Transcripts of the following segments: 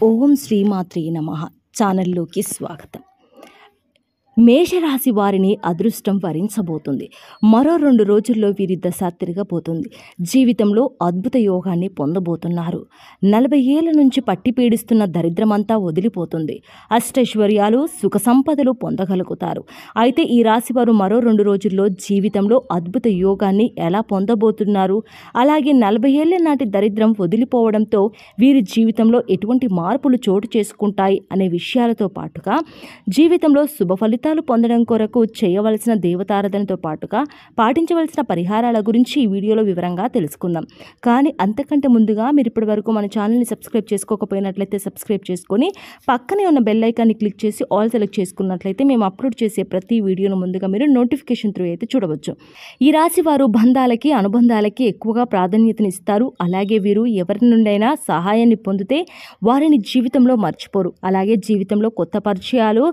ఓం శ్రీమాత్రే నమః ఛానల్లోకి స్వాగతం. మేషరాశి వారిని అదృష్టం వరించబోతుంది. మరో 2 రోజుల్లో వీరి దశ తిరగబోతుంది. జీవితంలో అద్భుత యోగాన్ని పొందబోతున్నారు. 40 ఏళ్ల నుంచి పట్టి పీడిస్తున్న దరిద్రమంతా వదిలిపోతుంది. అష్టైశ్వర్యాలు సుఖ సంపదలు పొందగలుగుతారు. అయితే ఈ రాశి వారు మరో 2 రోజుల్లో జీవితంలో అద్భుత యోగాన్ని ఎలా పొందబోతున్నారు, అలాగే 40 ఏళ్ల నాటి దరిద్రం వదిలిపోవడంతో వీరి జీవితంలో ఎటువంటి మార్పులు చోటు చేసుకుంటాయి అనే విషయాలతో పాటుగా జీవితంలో శుభ ఫలితాలు పొందడం కొరకు చేయవలసిన దేవతారాధనతో పాటుగా పాటించవలసిన పరిహారాల గురించి ఈ వీడియోలో వివరంగా తెలుసుకుందాం. కానీ అంతకంటే ముందుగా మీరు ఇప్పటి వరకు మన ఛానల్ని సబ్స్క్రైబ్ చేసుకోకపోయినట్లయితే సబ్స్క్రైబ్ చేసుకొని పక్కనే ఉన్న బెల్ ఐకాన్ని క్లిక్ చేసి ఆల్ సెలెక్ట్ చేసుకున్నట్లయితే మేము అప్లోడ్ చేసే ప్రతి వీడియోను ముందుగా మీరు నోటిఫికేషన్ త్రూ అయితే చూడవచ్చు. ఈ రాశి వారు బంధాలకి అనుబంధాలకి ఎక్కువగా ప్రాధాన్యతనిస్తారు. అలాగే వీరు ఎవరి నుండైనా సహాయాన్ని పొందితే వారిని జీవితంలో మర్చిపోరు. అలాగే జీవితంలో కొత్త పరిచయాలు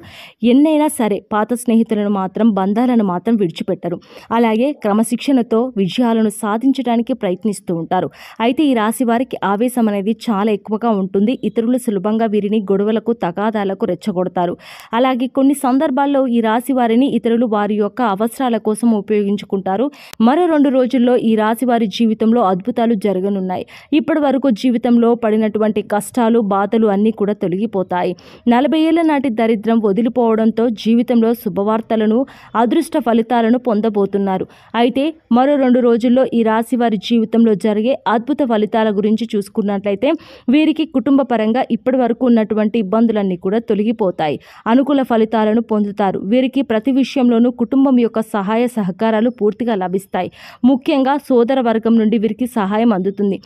ఎన్నైనా సరే పాత స్నేహితులను మాత్రం బంధాలను మాత్రం విడిచిపెట్టరు. అలాగే క్రమశిక్షణతో విజయాలను సాధించడానికి ప్రయత్నిస్తూ ఉంటారు. అయితే ఈ రాశి వారికి ఆవేశం అనేది చాలా ఎక్కువగా ఉంటుంది. ఇతరులు సులభంగా వీరిని గొడవలకు తగాదాలకు రెచ్చగొడతారు. అలాగే కొన్ని సందర్భాల్లో ఈ రాశి వారిని ఇతరులు వారి యొక్క అవసరాల కోసం ఉపయోగించుకుంటారు. మరో 2 రోజుల్లో ఈ రాశి వారి జీవితంలో అద్భుతాలు జరగనున్నాయి. ఇప్పటి వరకు జీవితంలో పడినటువంటి కష్టాలు బాధలు అన్నీ కూడా తొలగిపోతాయి. 40 ఏళ్ల నాటి దరిద్రం వదిలిపోవడంతో జీవితంలో శుభవార్తలను అదృష్ట ఫలితాలను పొందబోతున్నారు. అయితే మరో 2 రోజుల్లో ఈ రాశి వారి జీవితంలో జరిగే అద్భుత ఫలితాల గురించి చూసుకున్నట్లయితే వీరికి కుటుంబ పరంగా ఇప్పటి వరకు ఉన్నటువంటి ఇబ్బందులన్నీ కూడా తొలగిపోతాయి. అనుకూల ఫలితాలను పొందుతారు. వీరికి ప్రతి విషయంలోనూ కుటుంబం యొక్క సహాయ సహకారాలు పూర్తిగా లభిస్తాయి. ముఖ్యంగా సోదర వర్గం నుండి వీరికి సహాయం అందుతుంది.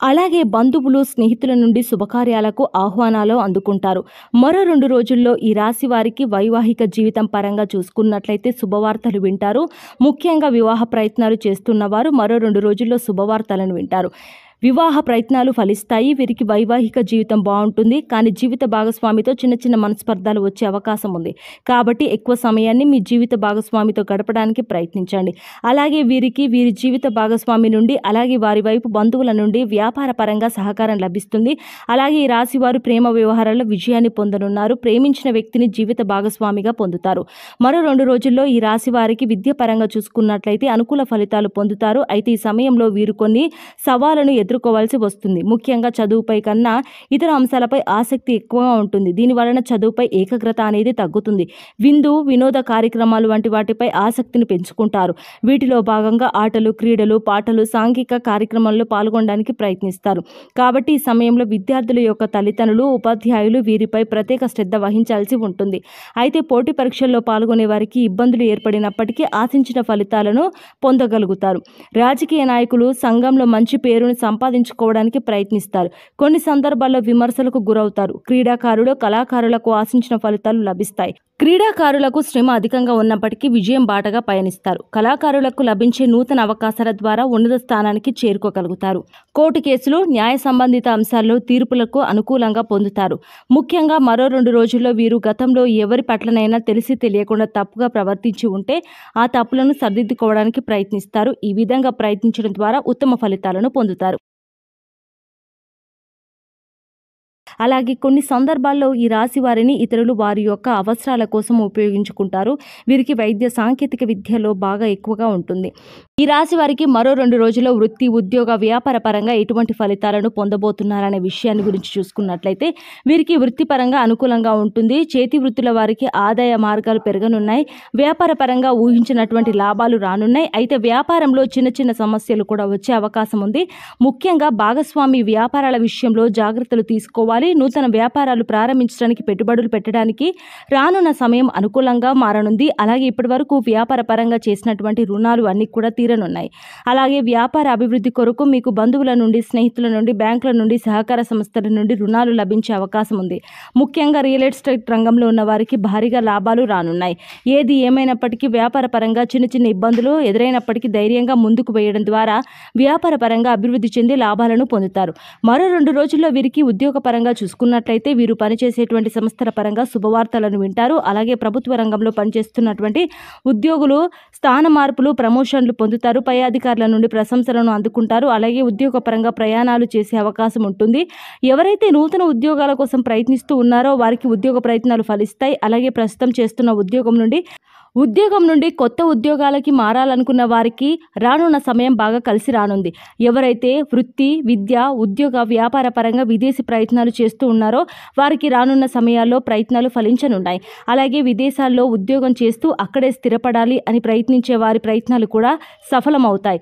అలాగే బంధువులు స్నేహితుల నుండి శుభకార్యాలకు ఆహ్వానాలు అందుకుంటారు. మరో 2 రోజుల్లో ఈ రాశి వారికి వైవాహిక జీవితం పరంగా చూసుకున్నట్లయితే శుభవార్తలు వింటారు. ముఖ్యంగా వివాహ ప్రయత్నాలు చేస్తున్న వారు మరో 2 రోజుల్లో శుభవార్తలను వింటారు. వివాహ ప్రయత్నాలు ఫలిస్తాయి. వీరికి వైవాహిక జీవితం బాగుంటుంది. కానీ జీవిత భాగస్వామితో చిన్న చిన్న మనస్పర్ధాలు వచ్చే అవకాశం ఉంది. కాబట్టి ఎక్కువ సమయాన్ని మీ జీవిత భాగస్వామితో గడపడానికి ప్రయత్నించండి. అలాగే వీరికి వీరి జీవిత భాగస్వామి నుండి అలాగే వారి వైపు బంధువుల నుండి వ్యాపార పరంగా సహకారం లభిస్తుంది. అలాగే ఈ రాశి వారు ప్రేమ వ్యవహారాల్లో విజయాన్ని పొందనున్నారు. ప్రేమించిన వ్యక్తిని జీవిత భాగస్వామిగా పొందుతారు. మరో 2 రోజుల్లో ఈ రాశి వారికి విద్య పరంగా చూసుకున్నట్లయితే అనుకూల ఫలితాలు పొందుతారు. అయితే ఈ సమయంలో వీరు కొన్ని సవాళ్లను ఎదుర్కోవాల్సి వస్తుంది. ముఖ్యంగా చదువుపై కన్నా ఇతర అంశాలపై ఆసక్తి ఎక్కువగా ఉంటుంది. దీని వలన చదువుపై ఏకాగ్రత అనేది తగ్గుతుంది. వినోద కార్యక్రమాలు వంటి వాటిపై ఆసక్తిని పెంచుకుంటారు. వీటిలో భాగంగా ఆటలు, క్రీడలు, పాటలు, సాంఘిక కార్యక్రమాల్లో పాల్గొనడానికి ప్రయత్నిస్తారు. కాబట్టి ఈ సమయంలో విద్యార్థుల యొక్క తల్లిదండ్రులు, ఉపాధ్యాయులు వీరిపై ప్రత్యేక శ్రద్ధ వహించాల్సి ఉంటుంది. అయితే పోటీ పరీక్షల్లో పాల్గొనే వారికి ఇబ్బందులు ఏర్పడినప్పటికీ ఆశించిన ఫలితాలను పొందగలుగుతారు. రాజకీయ నాయకులు సంఘంలో మంచి పేరును సంపాదించుకోవడానికి ప్రయత్నిస్తారు. కొన్ని సందర్భాల్లో విమర్శలకు గురవుతారు. క్రీడాకారులు, కళాకారులకు ఆశించిన ఫలితాలు లభిస్తాయి. క్రీడాకారులకు శ్రమ అధికంగా ఉన్నప్పటికీ విజయం బాటగా పయనిస్తారు. కళాకారులకు లభించే నూతన అవకాశాల ద్వారా ఉన్నత స్థానానికి చేరుకోగలుగుతారు. కోర్టు కేసులు, న్యాయ సంబంధిత అంశాల్లో తీర్పులకు అనుకూలంగా పొందుతారు. ముఖ్యంగా మరో 2 రోజుల్లో వీరు గతంలో ఎవరి పట్లనైనా తెలిసి తెలియకుండా తప్పుగా ప్రవర్తించి ఉంటే ఆ తప్పులను సరిదిద్దుకోవడానికి ప్రయత్నిస్తారు. ఈ విధంగా ప్రయత్నించడం ద్వారా ఉత్తమ ఫలితాలను పొందుతారు. అలాగే కొన్ని సందర్భాల్లో ఈ రాశి వారిని ఇతరులు వారి యొక్క అవసరాల కోసం ఉపయోగించుకుంటారు. వీరికి వైద్య సాంకేతిక విద్యలో బాగా ఎక్కువగా ఉంటుంది. ఈ రాశి వారికి మరో 2 రోజుల్లో వృత్తి, ఉద్యోగ, వ్యాపార పరంగా ఎటువంటి ఫలితాలను పొందబోతున్నారనే విషయాన్ని గురించి చూసుకున్నట్లయితే వీరికి వృత్తిపరంగా అనుకూలంగా ఉంటుంది. చేతి వృత్తుల వారికి ఆదాయ మార్గాలు పెరగనున్నాయి. వ్యాపార పరంగా ఊహించినటువంటి లాభాలు రానున్నాయి. అయితే వ్యాపారంలో చిన్న చిన్న సమస్యలు కూడా వచ్చే అవకాశం ఉంది. ముఖ్యంగా భాగస్వామి వ్యాపారాల విషయంలో జాగ్రత్తలు తీసుకోవాలి. నూతన వ్యాపారాలు ప్రారంభించడానికి, పెట్టుబడులు పెట్టడానికి రానున్న సమయం అనుకూలంగా మారనుంది. అలాగే ఇప్పటి వరకు వ్యాపార పరంగా చేసినటువంటి రుణాలు అన్నీ కూడా తీరనున్నాయి. అలాగే వ్యాపార అభివృద్ధి కొరకు మీకు బంధువుల నుండి, స్నేహితుల నుండి, బ్యాంకుల నుండి, సహకార సంస్థల నుండి రుణాలు లభించే అవకాశం ఉంది. ముఖ్యంగా రియల్ ఎస్టేట్ రంగంలో ఉన్న వారికి భారీగా లాభాలు రానున్నాయి. ఏది ఏమైనప్పటికీ వ్యాపార పరంగా చిన్న చిన్న ఇబ్బందులు ఎదురైనప్పటికీ ధైర్యంగా ముందుకు వేయడం ద్వారా వ్యాపార పరంగా అభివృద్ధి చెంది లాభాలను పొందుతారు. మరో 2 రోజుల్లో వీరికి ఉద్యోగ పరంగా చూసుకున్నట్లయితే వీరు పనిచేసేటువంటి సంస్థల పరంగా శుభవార్తలను వింటారు. అలాగే ప్రభుత్వ రంగంలో పనిచేస్తున్నటువంటి ఉద్యోగులు స్థాన మార్పులు, ప్రమోషన్లు పొందుతారు. పై అధికారుల నుండి ప్రశంసలను అందుకుంటారు. అలాగే ఉద్యోగపరంగా ప్రయాణాలు చేసే అవకాశం ఉంటుంది. ఎవరైతే నూతన ఉద్యోగాల కోసం ప్రయత్నిస్తూ ఉన్నారో వారికి ఉద్యోగ ప్రయత్నాలు ఫలిస్తాయి. అలాగే ప్రస్తుతం చేస్తున్న ఉద్యోగం నుండి కొత్త ఉద్యోగాలకి మారాలనుకున్న వారికి రానున్న సమయం బాగా కలిసి రానుంది. ఎవరైతే వృత్తి, విద్య, ఉద్యోగ, వ్యాపార పరంగా విదేశీ ప్రయత్నాలు చేస్తూ ఉన్నారో వారికి రానున్న సమయాల్లో ప్రయత్నాలు ఫలించనున్నాయి. అలాగే విదేశాల్లో ఉద్యోగం చేస్తూ అక్కడే స్థిరపడాలి అని ప్రయత్నించే వారి ప్రయత్నాలు కూడా సఫలమవుతాయి.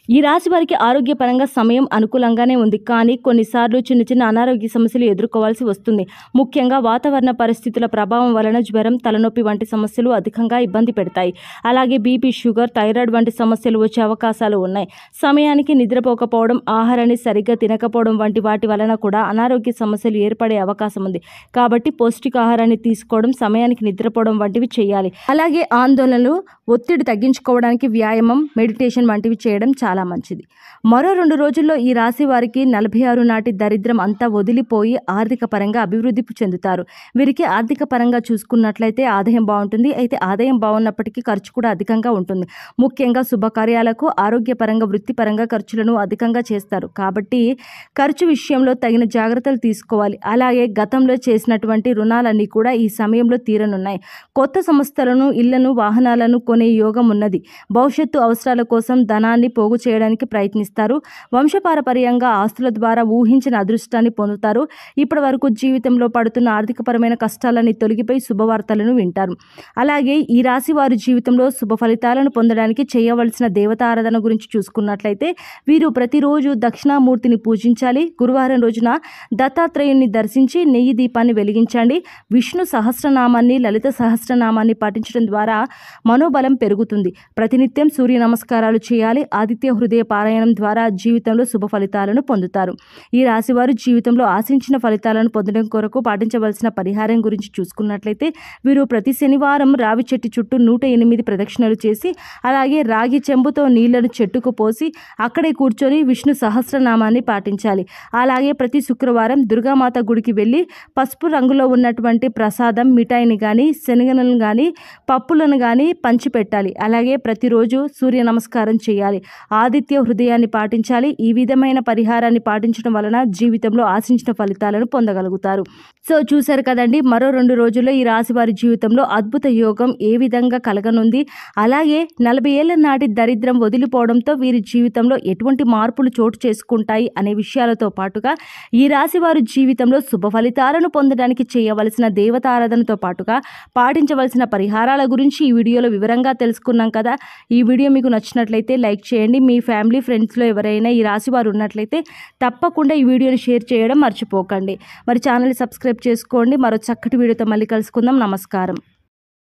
ఈ రాశి వారికి ఆరోగ్యపరంగా సమయం అనుకూలంగానే ఉంది. కానీ కొన్నిసార్లు చిన్న చిన్న అనారోగ్య సమస్యలు ఎదుర్కోవాల్సి వస్తుంది. ముఖ్యంగా వాతావరణ పరిస్థితుల ప్రభావం వలన జ్వరం, తలనొప్పి వంటి సమస్యలు అధికంగా ఇబ్బంది పెడతాయి. అలాగే బీపీ, షుగర్, థైరాయిడ్ వంటి సమస్యలు వచ్చే అవకాశాలు ఉన్నాయి. సమయానికి నిద్రపోకపోవడం, ఆహారాన్ని సరిగ్గా తినకపోవడం వంటి వాటి వలన కూడా అనారోగ్య సమస్యలు ఏర్పడే అవకాశం ఉంది. కాబట్టి పౌష్టికాహారాన్ని తీసుకోవడం, సమయానికి నిద్రపోవడం వంటివి చేయాలి. అలాగే ఆందోళనలు, ఒత్తిడి తగ్గించుకోవడానికి వ్యాయామం, మెడిటేషన్ వంటివి చేయడం చాలా మంచిది. మరో 2 రోజుల్లో ఈ రాశి వారికి 46 నాటి దరిద్రం అంతా వదిలిపోయి ఆర్థిక పరంగా అభివృద్ధి చెందుతారు. వీరికి ఆర్థిక పరంగా చూసుకున్నట్లయితే ఆదాయం బాగుంటుంది. అయితే ఆదాయం బాగున్నప్పటికీ ఖర్చు కూడా అధికంగా ఉంటుంది. ముఖ్యంగా శుభకార్యాలకు, ఆరోగ్యపరంగా, వృత్తిపరంగా ఖర్చులను అధికంగా చేస్తారు. కాబట్టి ఖర్చు విషయంలో తగిన జాగ్రత్తలు తీసుకోవాలి. అలాగే గతంలో చేసినటువంటి రుణాలన్నీ కూడా ఈ సమయంలో తీరనున్నాయి. కొత్త సంస్థలను, ఇళ్లను, వాహనాలను కొనే యోగం ఉన్నది. భవిష్యత్తు అవసరాల కోసం ధనాన్ని పోగు చేయడానికి ప్రయత్నిస్తారు. వంశపారపర్యంగా ఆస్తుల ద్వారా ఊహించిన అదృష్టాన్ని పొందుతారు. ఇప్పటి వరకు జీవితంలో పడుతున్న ఆర్థికపరమైన కష్టాలన్నీ తొలగిపోయి శుభవార్తలను వింటారు. అలాగే ఈ రాశి వారి జీవితంలో శుభ ఫలితాలను పొందడానికి చేయవలసిన దేవతారాధన గురించి చూసుకున్నట్లయితే వీరు ప్రతిరోజు దక్షిణామూర్తిని పూజించాలి. గురువారం రోజున దత్తాత్రేయుని దర్శించి నెయ్యి దీపాన్ని వెలిగించండి. విష్ణు సహస్రనామాన్ని, లలిత సహస్రనామాన్ని పాటించడం ద్వారా మనోబలం పెరుగుతుంది. ప్రతినిత్యం సూర్య నమస్కారాలు చేయాలి. ఆదిత్య హృదయ పారాయణం ద్వారా జీవితంలో శుభ ఫలితాలను పొందుతారు. ఈ రాశివారు జీవితంలో ఆశించిన ఫలితాలను పొందడం కొరకు పాటించవలసిన పరిహారం గురించి చూసుకున్నట్లయితే వీరు ప్రతి శనివారం రావి చెట్టు చుట్టూ 108 ప్రదక్షిణలు చేసి, అలాగే రాగి చెంబుతో నీళ్లను చెట్టుకు పోసి అక్కడే కూర్చొని విష్ణు సహస్రనామాన్ని పాటించాలి. అలాగే ప్రతి శుక్రవారం దుర్గామాత గుడికి వెళ్ళి పసుపు రంగులో ఉన్నటువంటి ప్రసాదం, మిఠాయిని కానీ, శనగలను కానీ, పప్పులను కానీ పంచిపెట్టాలి. అలాగే ప్రతిరోజు సూర్య నమస్కారం చేయాలి. ఆదిత్య హృదయాన్ని పాటించాలి. ఈ విధమైన పరిహారాన్ని పాటించడం వలన జీవితంలో ఆశించిన ఫలితాలను పొందగలుగుతారు. సో చూశారు కదండి, మరో 2 రోజుల్లో ఈ రాశి వారి జీవితంలో అద్భుత యోగం ఏ విధంగా కలగనుంది. అలాగే 40 ఏళ్ల నాటి దరిద్రం వదిలిపోవడంతో వీరి జీవితంలో ఎటువంటి మార్పులు చోటు చేసుకుంటాయి అనే విషయాలతో పాటుగా ఈ రాశి వారి జీవితంలో శుభ ఫలితాలను పొందడానికి చేయవలసిన దేవతారాధనతో పాటుగా పాటించవలసిన పరిహారాల గురించి ఈ వీడియోలో వివరంగా తెలుసుకున్నాం కదా. ఈ వీడియో మీకు నచ్చినట్లయితే లైక్ చేయండి. మీ ఫ్యామిలీ, ఫ్రెండ్స్లో ఎవరైనా ఈ రాశి వారు ఉన్నట్లయితే తప్పకుండా ఈ వీడియోని షేర్ చేయడం మర్చిపోకండి. మరి ఛానల్ని సబ్స్క్రైబ్ చేసుకోండి. మరో చక్కటి వీడియోతో మళ్ళీ కలుసుకుందాం. నమస్కారం.